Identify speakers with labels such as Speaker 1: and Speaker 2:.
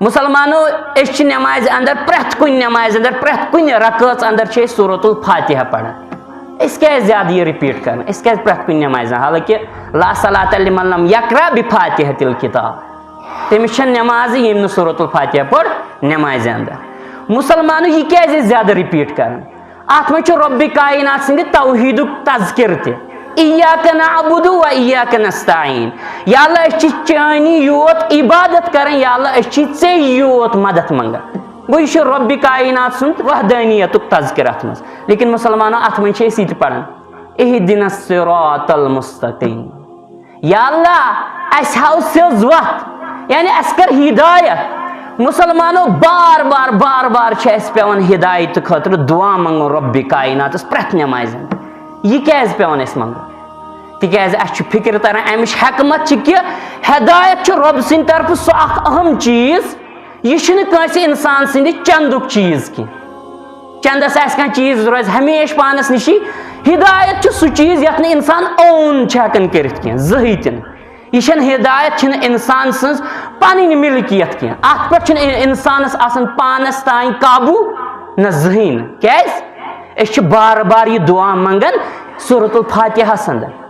Speaker 1: मुसलमानो नमाज अंदर प्रेथ कुन नमाज अंदर प्रेथ कुन रकात अंदर सूरतुल फातिहा पढ़ान क्या ज्यादा ये रिपीट करना क्या प्रेथ कुन नमाज हालांकि ला सलात लिमन लम यकरा बिफातिहतिल किताब तमिस नमाज यम सूरतुल फातिहा पढ़ नमाज अंदर मुसलमानो ये क्या ज्यादा रिपीट करना अत मे रब्बि कायनात सिंद तौहीदुक तज़किर ते इय्याक नअबुदु व इय्याक नस्तईन या अल्लाह अस चानी योत इबादत करें या अल्लाह अस चे योत मदद मंगन गो यह रब्बि कायनात सुन वहदानियतुक तज़किर अत मज लेकिन मुसलमानो अत मे यह पढ़ान इहदिनस सिरातल मुस्तकीम या अल्लाह अस हाव सिज वत यानी अस कर हिदायत मुसलमानो बार बार बार बार पेवन हिदायत खतर दुआ मंगो रब्बि कायनात प्रेथ नमाज यह क्या पेवन मंगो तिकाज अस फिक्र तरह अमिश हकमत कि हिदायत रब सिंद तरफ सो अहम चीज यह इंसान सिंद चंदुक चीज की चंदस कह चीज रोज हमेश पानस निश हिदायत सो चीज यथ इंसान ओन हेकान कर जही तन यह हिदायत इंसान सज पन मिल्कियत की अत पे इंसानस पानस तान काबू न जहीन क्या बार बार यह दुआ मंगन सूरतुल फातिहा अंदर